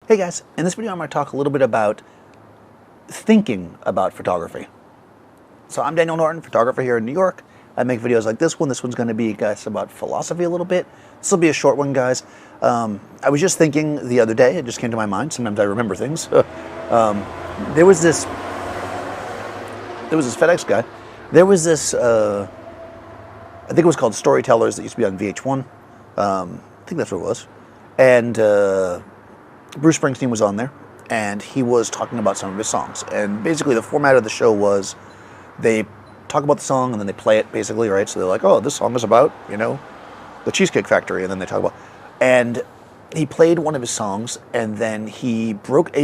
Hey guys, in this video I'm going to talk a little bit about thinking about photography. So I'm Daniel Norton, photographer here in New York. I make videos like this one. This one's going to be, guys, about philosophy a little bit. This will be a short one, guys. I was just thinking the other day, it just came to my mind. Sometimes I remember things. There was this FedEx guy. There was this, I think it was called Storytellers that used to be on VH1. I think that's what it was. And Bruce Springsteen was on there, and he was talking about some of his songs. And basically the format of the show was they talk about the song and then they play it, basically, right? So they're like, oh, this song is about, the Cheesecake Factory, and then they talk about... And he played one of his songs, and then he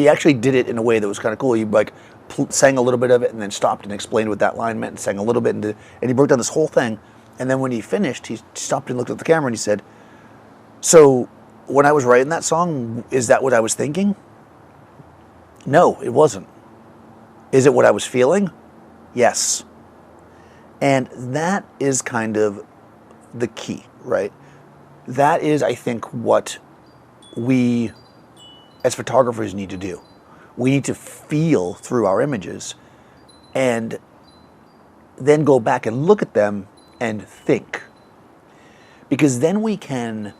actually did it in a way that was kind of cool. He sang a little bit of it and then stopped and explained what that line meant and sang a little bit, and he broke down this whole thing. And then when he finished, he stopped and looked at the camera and he said, so when I was writing that song, is that what I was thinking? No, it wasn't. Is it what I was feeling? Yes. And that is kind of the key, right? That is, I think, what we as photographers need to do. We need to feel through our images and then go back and look at them and think. Because then we can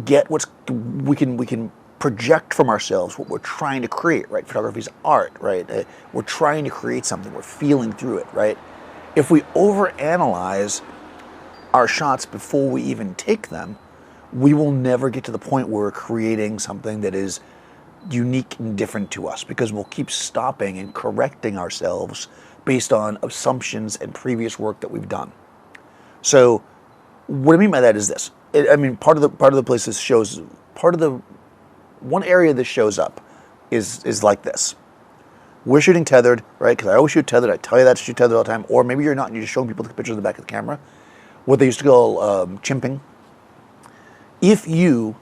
get we can project from ourselves what we're trying to create, right? Photography is art, right? We're trying to create something, we're feeling through it, right? If we overanalyze our shots before we even take them, we will never get to the point where we're creating something that is unique and different to us, because we'll keep stopping and correcting ourselves based on assumptions and previous work that we've done. So what I mean by that is this. Part of the place this shows, one area this shows up is like this. We're shooting tethered, right? Because I always shoot tethered. I tell you that to shoot tethered all the time. Or maybe you're not and you're just showing people the pictures of the back of the camera. What they used to call chimping. If you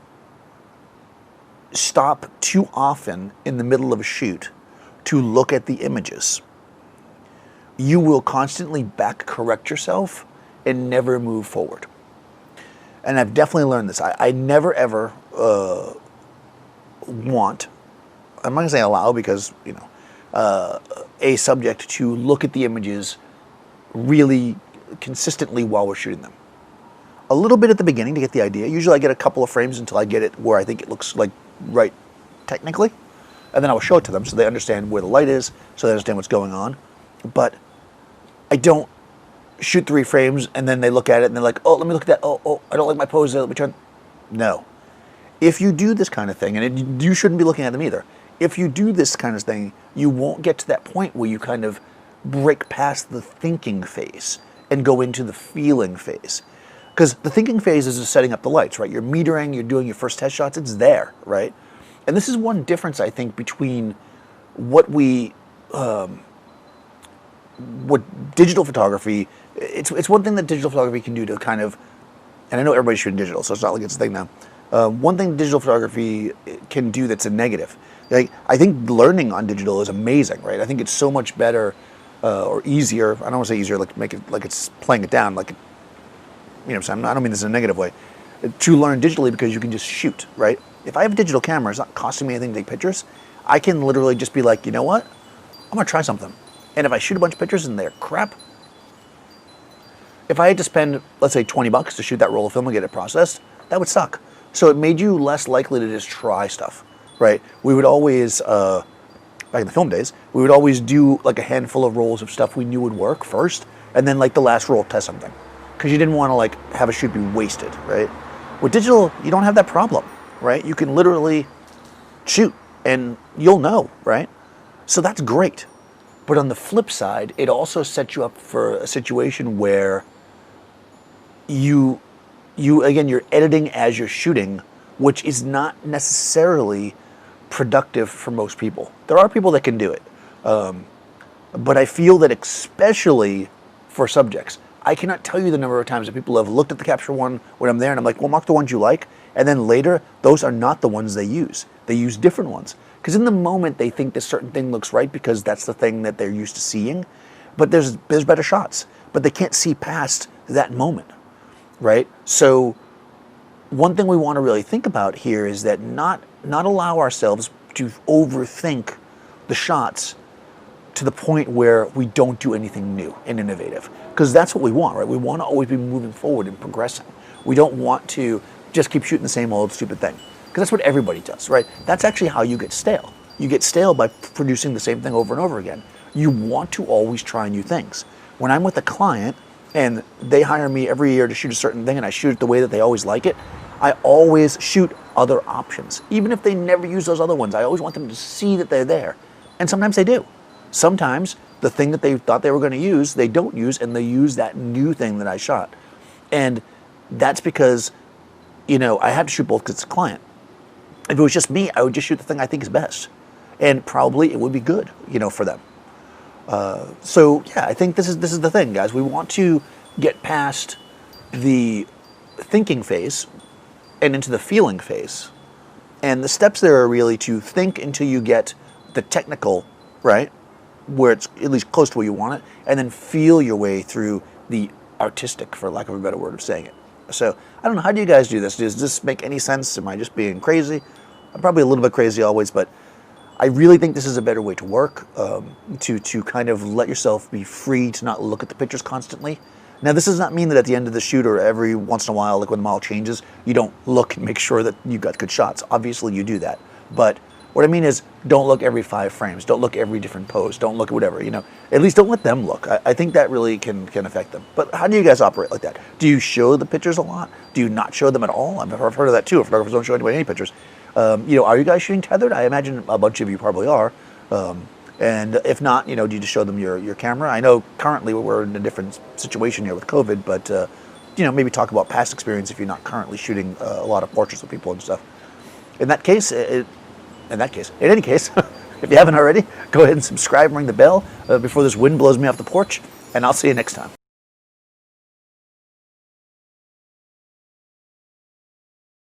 stop too often in the middle of a shoot to look at the images, you will constantly back correct yourself and never move forward. And I've definitely learned this. I never ever want, I'm not going to say allow, because, a subject to look at the images really consistently while we're shooting them. A little bit at the beginning to get the idea. Usually I get a couple of frames until I get it where I think it looks like right technically. And then I will show it to them so they understand where the light is, so they understand what's going on. But I don't shoot 3 frames and then they look at it and they're like, oh, let me look at that. Oh, I don't like my pose. Let me try. No. If you do this kind of thing, and you shouldn't be looking at them either. If you do this kind of thing, you won't get to that point where you kind of break past the thinking phase and go into the feeling phase. Because the thinking phase is just setting up the lights, right? You're metering, you're doing your first test shots, it's there, right? And this is one difference, I think, between what digital photography, it's one thing that digital photography can do to kind of, and I know everybody's shooting digital, so it's not like it's a thing now. One thing digital photography can do that's a negative. Like, I think learning on digital is amazing, right? I think it's so much better or easier. I don't want to say easier, like make it like it's playing it down, like, I don't mean this in a negative way, to learn digitally, because you can just shoot, right? If I have a digital camera, it's not costing me anything to take pictures. I can literally just be like, you know what? I'm going to try something. And if I shoot a bunch of pictures and they're crap, if I had to spend, let's say, $20 to shoot that roll of film and get it processed, that would suck. So it made you less likely to just try stuff, right? We would always, back in the film days, we would always do like a handful of rolls of stuff we knew would work first, and then like the last roll test something. Because you didn't want to like have a shoot be wasted, right? With digital, you don't have that problem, right? You can literally shoot and you'll know, right? So that's great. But on the flip side, it also sets you up for a situation where you're editing as you're shooting, which is not necessarily productive for most people. There are people that can do it. But I feel that especially for subjects, I cannot tell you the number of times that people have looked at the capture one when I'm there and I'm like, well, mark the ones you like. And then later, those are not the ones they use. They use different ones. Because in the moment, they think this certain thing looks right because that's the thing that they're used to seeing. But there's better shots. But they can't see past that moment, right? So one thing we want to really think about here is that not allow ourselves to overthink the shots to the point where we don't do anything new and innovative. Because that's what we want, right? We want to always be moving forward and progressing. We don't want to just keep shooting the same old stupid thing. Because that's what everybody does, right? That's actually how you get stale. You get stale by producing the same thing over and over again. You want to always try new things. When I'm with a client and they hire me every year to shoot a certain thing and I shoot it the way that they always like it, I always shoot other options. Even if they never use those other ones, I always want them to see that they're there. And sometimes they do. Sometimes the thing that they thought they were going to use, they don't use, and they use that new thing that I shot. And that's because, I had to shoot both because it's a client. If it was just me, I would just shoot the thing I think is best. And probably it would be good, for them. So yeah, I think this is the thing, guys. We want to get past the thinking phase and into the feeling phase. And the steps there are really to think until you get the technical, right, where it's at least close to where you want it, and then feel your way through the artistic, for lack of a better word of saying it. So I don't know, how do you guys do this? Does this make any sense? Am I just being crazy? I'm probably a little bit crazy always, but I really think this is a better way to work, to kind of let yourself be free to not look at the pictures constantly. Now, this does not mean that at the end of the shoot or every once in a while, like when the model changes, you don't look and make sure that you got good shots. Obviously, you do that. But what I mean is, don't look every 5 frames. Don't look every different pose. Don't look at whatever, At least don't let them look. I think that really can affect them. But how do you guys operate like that? Do you show the pictures a lot? Do you not show them at all? I've heard of that too. Photographers don't show anybody any pictures. Are you guys shooting tethered? I imagine a bunch of you probably are. And if not, do you just show them your camera? I know currently we're in a different situation here with COVID, but maybe talk about past experience if you're not currently shooting a lot of portraits of people and stuff. In any case, if you haven't already, go ahead and subscribe and ring the bell before this wind blows me off the porch, and I'll see you next time.